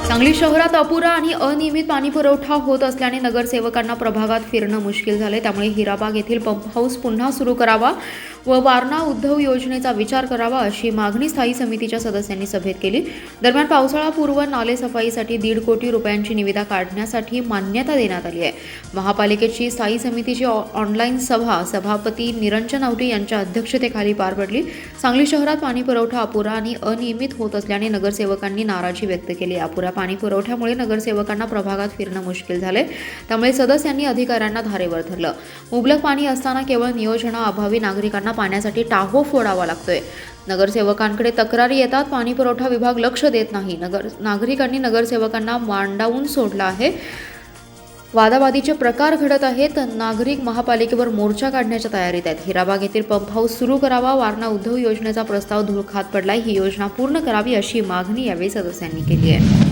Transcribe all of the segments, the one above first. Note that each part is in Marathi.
सांगली शहरात अपुरा आणि अनियमित पाणी पुरवठा होत असल्याने नगरसेवकांना प्रभागात फिरणं मुश्किल झाले। त्यामुळे हिराबाग येथील पंप हाऊस पुन्हा सुरू करावा व वारणा उद्धव योजनेचा विचार करावा अशी मागणी स्थायी समितीच्या सदस्यांनी सभेत केली। दरम्यान पावसाळापूर्व नाले सफाईसाठी 1.5 कोटी रुपयांची निविदा काढण्यासाठी मान्यता देण्यात आली आहे। महापालिकेची स्थायी समितीची ऑनलाईन सभा सभापती निरंजन आवटी यांच्या अध्यक्षतेखाली पार पडली। सांगली शहरात पाणी पुरवठा अपुरा आणि अनियमित होत असल्याने नगरसेवकांनी नाराजी व्यक्त केली। अपुरा पाणी पुरवठ्यामुळे नगरसेवकांना प्रभागात फिरणं मुश्किल झाले। त्यामुळे सदस्यांनी अधिकाऱ्यांना धारेवर धरलं। मुबलक पाणी असताना केवळ नियोजनाअभावी नागरिकांना पाण्यासाठी टाहो फोडावा लागतोय। नगरसेवकांकडे तक्रारी येतात, पाणी पुरवठा विभाग लक्ष देत नाही। नागरिकांनी नगरसेवकांना मांडावून सोडलं आहे। वादावादीचे प्रकार घडत आहेत। नागरिक महापालिकेवर मोर्चा काढण्याच्या तयारीत आहेत। हिराबाग येथील पंप हाऊस सुरू करावा, वारणा उद्धव योजनेचा प्रस्ताव धूळ खात पडलाय, ही योजना पूर्ण करावी अशी मागणी यावेळी सदस्यांनी केली आहे।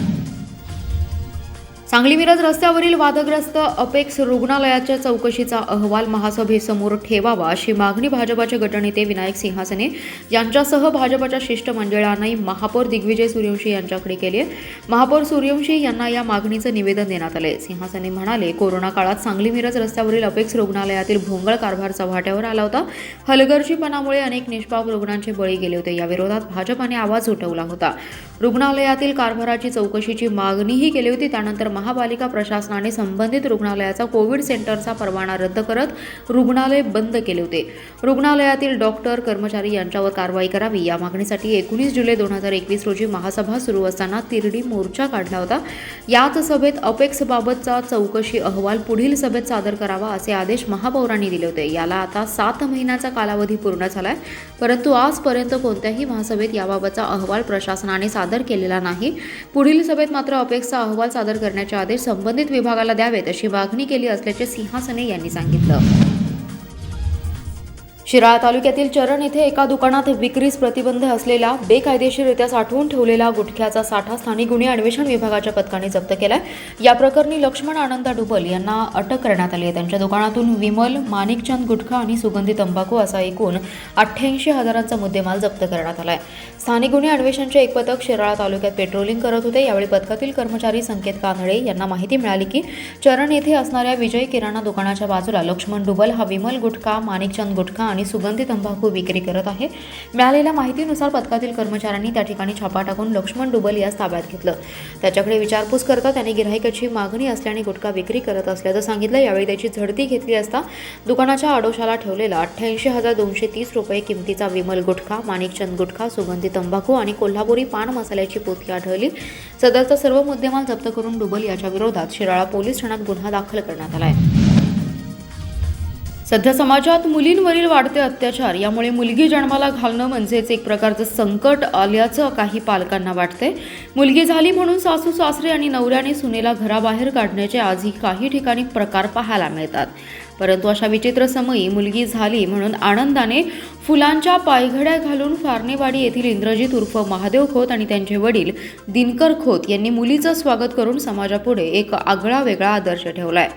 सांगली मिरज रस्त्यावरील वादग्रस्त अपेक्स रुग्णालयाच्या चौकशीचा अहवाल महासभेसमोर ठेवावा अशी मागणी भाजपाचे गटनेते विनायक सिंहासने यांच्यासह भाजपाच्या शिष्टमंडळाने महापौर दिग्विजय सूर्यवंशी यांच्याकडे केली आहे। महापौर सूर्यवंशी यांना या मागणीचं निवेदन देण्यात आले। सिंहासने म्हणाले, कोरोना काळात सांगली मिरज रस्त्यावरील अपेक्स रुग्णालयातील भोंगळ कारभार चव्हाट्यावर आला होता। हलगर्जीपणामुळे अनेक निष्पाप रुग्णांचे बळी गेले होते। या विरोधात भाजपाने आवाज उठवला होता। रुग्णालयातील कारभाराची चौकशीची मागणीही केली होती। त्यानंतर महापालिका प्रशासनाने संबंधित रुग्णालयाचा कोविड सेंटरचा परवाना रद्द करत रुग्णालय बंद केले होते। रुग्णालयातील डॉक्टर कर्मचारी यांच्यावर कारवाई करावी या मागणीसाठी 19 जुलै 2021 रोजी महासभा सुरू असताना तिरडी मोर्चा काढला होता। याच सभेत अपेक्स बाबतचा चौकशी अहवाल पुढील सभेत सादर करावा असे आदेश महापौरांनी दिले होते। याला आता 7 महिन्याचा कालावधी पूर्ण झालाय, परंतु आजपर्यंत कोणत्याही महासभेत याबाबतचा अहवाल प्रशासनाने सादर केलेला नाही। पुढील सभेत मात्र अपेक्सचा अहवाल सादर करण्याचे आदेश संबंधित विभागाला द्यावेत अशी मागणी केली असल्याचे सिंहासने यांनी सांगितलं। शिराळा तालुक्यातील चरण येथे एका दुकानात विक्रीस प्रतिबंध असलेला बेकायदेशीररित्या साठवून ठेवलेला गुटख्याचा साठा स्थानिक गुन्हे अन्वेषण विभागाच्या पथकाने जप्त केलाय। या प्रकरणी लक्ष्मण आनंदा डुबल यांना अटक करण्यात आली आहे। त्यांच्या दुकानातून विमल, माणिकचंद गुटखा आणि सुगंधी तंबाखू असा एकूण 88,000चा मुद्देमाल जप्त करण्यात आलाय। स्थानिक गुन्हे अन्वेषणचे एक पथक शिराळा तालुक्यात पेट्रोलिंग करत होते। यावेळी पथकातील कर्मचारी संकेत कानडे यांना माहिती मिळाली की चरण येथे असणाऱ्या विजय किराणा दुकानाच्या बाजूला लक्ष्मण डुबल हा विमल गुटखा, माणिकचंद गुटखा आणि सुगंधी तंबाखू विक्री करत आहे। मिळालेल्या माहितीनुसार पथकातील कर्मचाऱ्यांनी त्या ठिकाणी छापा टाकून लक्ष्मण डुबल यास ताब्यात घेतलं। त्याच्याकडे विचारपूस करता त्याने गिऱ्हाईकाची मागणी असल्याने गुटखा विक्री करत असल्याचं सांगितलं। यावेळी त्याची झडती घेतली असता दुकानाच्या आडोशाला ठेवलेला 88,230 रुपये किमतीचा विमल गुटखा, माणिकचंद गुटखा, सुगंधी तंबाखू आणि कोल्हापुरी पान मसाल्याची पोथी आढळली। सदरचा सर्व मुद्देमाल जप्त करून डुबल याच्या विरोधात शिराळा पोलीस ठाण्यात गुन्हा दाखल करण्यात आला आहे। सध्या समाजात मुलींवरील वाढते अत्याचार यामुळे मुलगी जन्माला घालणं म्हणजेच एक प्रकारचं संकट आल्याचं काही पालकांना वाटतंय। मुलगी झाली म्हणून सासू सासरे आणि नवऱ्याने सुनेला घराबाहेर काढण्याचे आजही काही ठिकाणी प्रकार पाहायला मिळतात। परंतु अशा विचित्र समयी मुलगी झाली म्हणून आनंदाने फुलांच्या पायघड्या घालून फारणेवाडी येथील इंद्रजित उर्फ महादेव खोत आणि त्यांचे वडील दिनकर खोत यांनी मुलीचं स्वागत करून समाजापुढे एक आगळा वेगळा आदर्श ठेवलाय।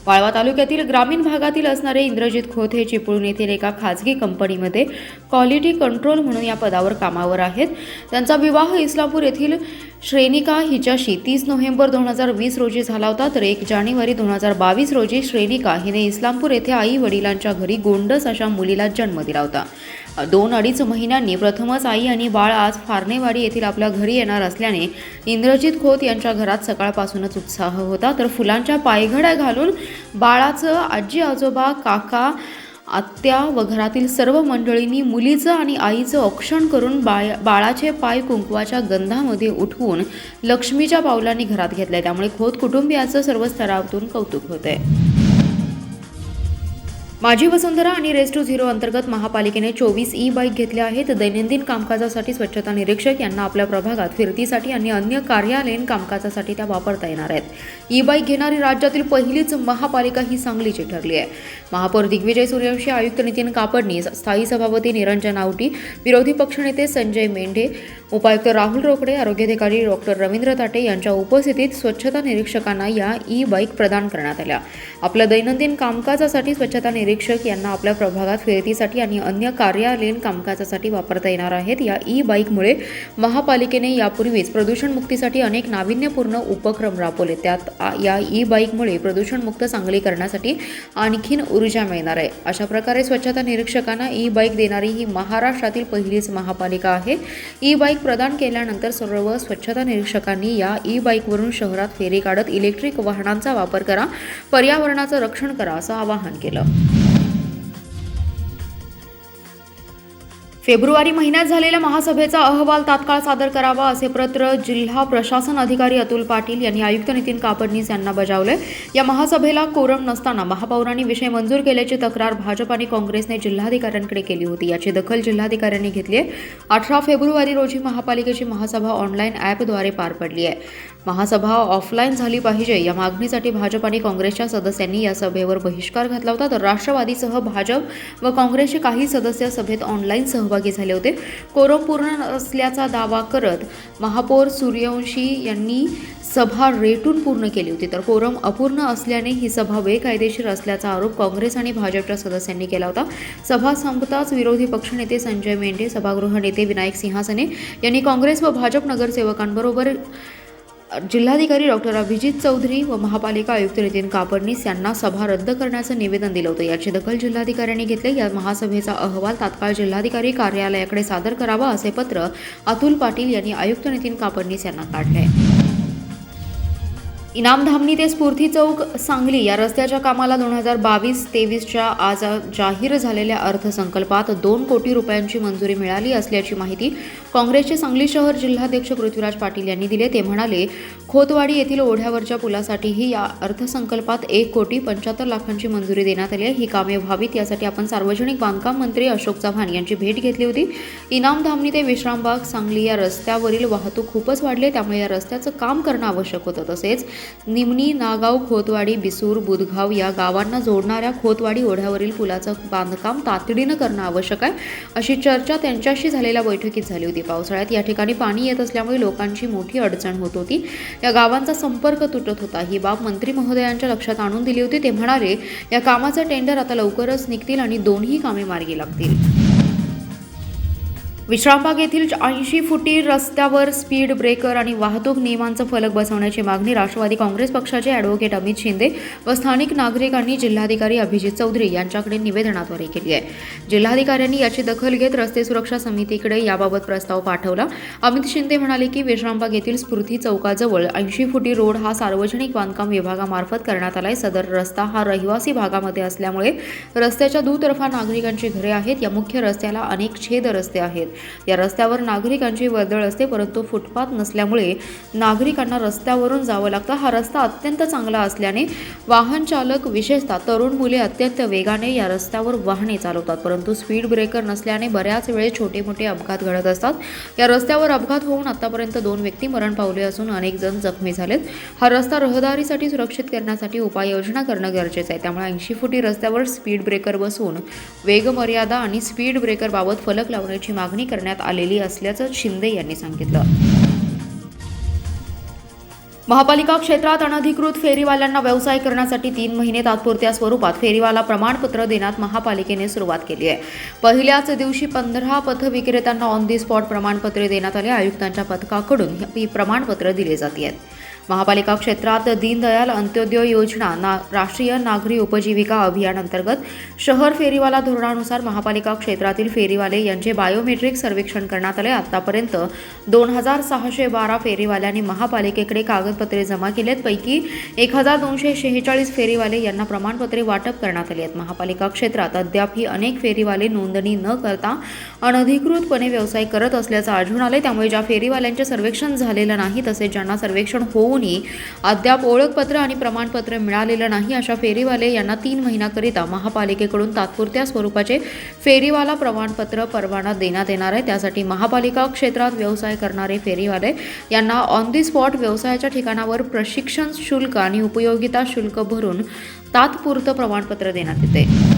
वाळवा तालुक्यातील ग्रामीण भागातील असणारे इंद्रजित खोत हे चिपळूण येथील एका खाजगी कंपनीमध्ये क्वालिटी कंट्रोल म्हणून या पदावर कामावर आहेत। त्यांचा विवाह इस्लामपूर येथील श्रेनिका हिच्याशी 30 नोव्हेंबर 2020 रोजी झाला होता, तर 1 जानेवारी 2022 रोजी श्रेनिका हिने इस्लामपूर येथे आई वडिलांच्या घरी गोंडस अशा मुलीला जन्म दिला होता। 2-2.5 महिन्यांनी प्रथमच आई आणि बाळ आज फारणेवाडी येथील आपल्या घरी येणार असल्याने इंद्रजित खोत यांच्या घरात सकाळपासूनच उत्साह होता। तर फुलांच्या पायघड्या घालून बाळाचं आजी आजोबा, काका, आत्या व घरातील सर्व मंडळींनी मुलीचं आणि आईचं औक्षण करून बाळाचे पाय कुंकवाच्या गंधामध्ये उठवून लक्ष्मीच्या पावलांनी घरात घेतले। त्यामुळे खोत कुटुंबियाचं सर्व स्तरातून कौतुक होतंय। माझी वसुंधरा आणि रेस टू झिरो अंतर्गत महापालिकेने 24 ई-बाईक घेतल्या आहेत। दैनंदिन कामकाजासाठी स्वच्छता निरीक्षक यांना आपल्या प्रभागात फिरतीसाठी आणि अन्य कार्यालयीन कामकाजासाठी त्या वापरता येणार आहेत। ई-बाईक घेणारी राज्यातील पहिलीच महापालिका ही सांगलीची ठरली आहे। महापौर दिग्विजय सूर्यवंशी, आयुक्त नितीन कापडणी, स्थायी सभापती निरंजन आवटी, विरोधी पक्षनेते संजय मेंढे, उपायुक्त राहुल रोकडे, आरोग्याधिकारी डॉक्टर रवींद्र ताटे यांच्या उपस्थितीत स्वच्छता निरीक्षकांना या ई-बाईक प्रदान करण्यात आल्या। आपल्या दैनंदिन कामकाजासाठी स्वच्छता निरीक्षक यांना आपल्या प्रभागात फिरतीसाठी आणि अन्य कार्यालयीन कामकाजासाठी वापरता येणार आहेत. या ई बाईकमुळे महापालिकेने यापूर्वीच प्रदूषण मुक्तीसाठी अनेक नाविन्यपूर्ण उपक्रम राबवले. त्यात या ई बाईकमुळे प्रदूषणमुक्त सांगली करण्यासाठी आणखीन ऊर्जा मिळणार आहे. अशा प्रकारे स्वच्छता निरीक्षकांना ई बाईक देणारी ही महाराष्ट्रातील पहिलीच महापालिका आहे. ई बाईक प्रदान केल्यानंतर सर्व स्वच्छता निरीक्षकांनी या ई बाईकवरून शहरात फेरी काढत इलेक्ट्रिक वाहनांचा वापर करा, पर्यावरणाचं रक्षण करा असं आवाहन केलं. फेब्रुवारी महिन्यात झालेल्या महासभेचा अहवाल तात्काळ सादर करावा असे पत्र जिल्हा प्रशासन अधिकारी अतुल पाटील यांनी आयुक्त नितीन कापडनीस यांना बजावले. या महासभेला कोरम नसताना महापौरांनी विषय मंजूर केल्याची तक्रार भाजप आणि काँग्रेसने जिल्हाधिकाऱ्यांकडे केली होती. याची दखल जिल्हाधिकाऱ्यांनी घेतली आहे. 18 फेब्रुवारी रोजी महापालिकेची महासभा ऑनलाईन ॲपद्वारे पार पडली आहे. महासभा ऑफलाईन झाली पाहिजे या मागणीसाठी भाजप आणि काँग्रेसच्या सदस्यांनी या सभेवर बहिष्कार घातला होता. तर राष्ट्रवादीसह भाजप व काँग्रेसचे काही सदस्य सभेत ऑनलाईन सहभागी झाले होते. कोरम पूर्ण असल्याचा दावा करत महापौर सूर्यवंशी यांनी सभा रेटून पूर्ण केली होती. तर कोरम अपूर्ण असल्याने ही सभा बेकायदेशीर असल्याचा आरोप काँग्रेस आणि भाजपच्या सदस्यांनी केला होता. सभा संपताच विरोधी पक्षनेते संजय मेंढे, सभागृह नेते विनायक सिंहासने यांनी काँग्रेस व भाजप नगरसेवकांबरोबर जिल्हाधिकारी डॉक्टर अभिजित चौधरी व महापालिका आयुक्त नितीन कापडनीस यांना सभा रद्द करण्याचं निवेदन दिलं होतं. याची दखल जिल्हाधिकाऱ्यांनी घेतली. या महासभेचा अहवाल तात्काळ जिल्हाधिकारी कार्यालयाकडे सादर करावा असे पत्र अतुल पाटील यांनी आयुक्त नितीन कापडनीस यांना काढले. इनामधामणी ते स्फूर्ती चौक सांगली या रस्त्याच्या कामाला 2022-23च्या आज जाहीर झालेल्या अर्थसंकल्पात 2 कोटी रुपयांची मंजुरी मिळाली असल्याची माहिती काँग्रेसचे सांगली शहर जिल्हाध्यक्ष पृथ्वीराज पाटील यांनी दिली. ते म्हणाले, खोतवाडी येथील ओढ्यावरच्या पुलासाठीही या अर्थसंकल्पात 1 कोटी 75 लाखांची मंजुरी देण्यात आली आहे. ही कामे व्हावीत यासाठी आपण सार्वजनिक बांधकाम मंत्री अशोक चव्हाण यांची भेट घेतली होती. इनामधामणी ते विश्रामबाग सांगली या रस्त्यावरील वाहतूक खूपच वाढली, त्यामुळे या रस्त्याचं काम करणं आवश्यक होतं. तसेच निमणी, नागाव, खोतवाडी, बिसूर, बुधगाव या गावांना जोडणाऱ्या खोतवाडी ओढ्यावरील पुलाचं बांधकाम तातडीनं करणं आवश्यक आहे, अशी चर्चा त्यांच्याशी झालेल्या बैठकीत झाली होती. पावसाळ्यात या ठिकाणी पाणी येत असल्यामुळे लोकांची मोठी अडचण होत होती. या गावांचा संपर्क तुटत होता. ही बाब मंत्री महोदयांच्या लक्षात आणून दिली होती. ते म्हणाले, या कामाचं टेंडर आता लवकरच निघतील आणि दोन्ही कामे मार्गी लागतील. विश्रामबाग येथील 80 फुटी रस्त्यावर स्पीड ब्रेकर आणि वाहतूक नियमांचं फलक बसवण्याची मागणी राष्ट्रवादी काँग्रेस पक्षाचे ॲडव्होकेट अमित शिंदे व स्थानिक नागरिकांनी जिल्हाधिकारी अभिजित चौधरी यांच्याकडे निवेदनाद्वारे केली आहे. जिल्हाधिकाऱ्यांनी याची दखल घेत रस्ते सुरक्षा समितीकडे याबाबत प्रस्ताव पाठवला. अमित शिंदे म्हणाले की विश्रामबाग येथील स्फूर्ती चौकाजवळ 80 फुटी रोड हा सार्वजनिक बांधकाम विभागामार्फत करण्यात आलाय. सदर रस्ता हा रहिवासी भागामध्ये असल्यामुळे रस्त्याच्या दुतर्फा नागरिकांची घरे आहेत. या मुख्य रस्त्याला अनेक छेद रस्ते आहेत. या रस्त्यावर नागरिकांची वर्दळ असते, परंतु फुटपाथ नसल्यामुळे नागरिकांना रस्त्यावरून जावं लागतं. हा रस्ता अत्यंत चांगला असल्याने वाहन चालक, विशेषतः तरुण मुले अत्यंत वेगाने या रस्त्यावर वाहने चालवतात, परंतु स्पीड ब्रेकर नसल्याने बऱ्याच वेळेस छोटे मोठे अपघात घडत असतात. या रस्त्यावर अपघात होऊन आतापर्यंत 2 व्यक्ती मरण पावले असून अनेक जण जखमी झालेत. हा रस्ता रहदारीसाठी सुरक्षित करण्यासाठी उपाययोजना करणं गरजेचं आहे. त्यामुळे 80 फुटी रस्त्यावर स्पीड ब्रेकर बसवून वेगमर्यादा आणि स्पीड ब्रेकर बाबत फलक लावण्याची मागणी करण्यात आलेली असल्याचं शिंदे यांनी सांगितलं. महापालिका क्षेत्रात अनधिकृत फेरीवाल्यांना व्यवसाय करण्यासाठी 3 महिने तात्पुरत्या स्वरूपात फेरीवाला प्रमाणपत्र देण्यात महापालिकेने सुरुवात केली आहे. पहिल्याच दिवशी 15 पथविक्रेत्यांना ऑन दी स्पॉट प्रमाणपत्रे देण्यात आले. आयुक्तांच्या पथकाकडून ही प्रमाणपत्र दिले जात आहेत. महापालिका क्षेत्रात दीनदयाल अंत्योदय योजना राष्ट्रीय नागरी उपजीविका अभियान अंतर्गत शहर फेरीवाला धोरणानुसार महापालिका क्षेत्रातील फेरीवाले यांचे बायोमेट्रिक सर्वेक्षण करण्यात आले. आतापर्यंत 2612 फेरीवाल्यांनी महापालिकेकडे कागदपत्रे जमा केलेत. पैकी 1246 फेरीवाले यांना प्रमाणपत्रे वाटप करण्यात आली आहेत. महापालिका क्षेत्रात अद्यापही अनेक फेरीवाले नोंदणी न करता अनधिकृतपणे व्यवसाय करत असल्याचं आढळून आले. त्यामुळे ज्या फेरीवाल्यांचे सर्वेक्षण झालेलं नाही, तसेच ज्यांना सर्वेक्षण होऊनही अद्याप ओळखपत्र आणि प्रमाणपत्र मिळालेलं नाही, अशा फेरीवाले यांना 3 महिन्याकरिता महापालिकेकडून तात्पुरत्या स्वरूपाचे फेरीवाला प्रमाणपत्र परवाना देण्यात येणार आहे. त्यासाठी महापालिका क्षेत्रात व्यवसाय करणारे फेरीवाले यांना ऑन दी स्पॉट व्यवसायाच्या ठिकाणावर प्रशिक्षण शुल्क आणि उपयोगिता शुल्क भरून तात्पुरतं प्रमाणपत्र देण्यात येते.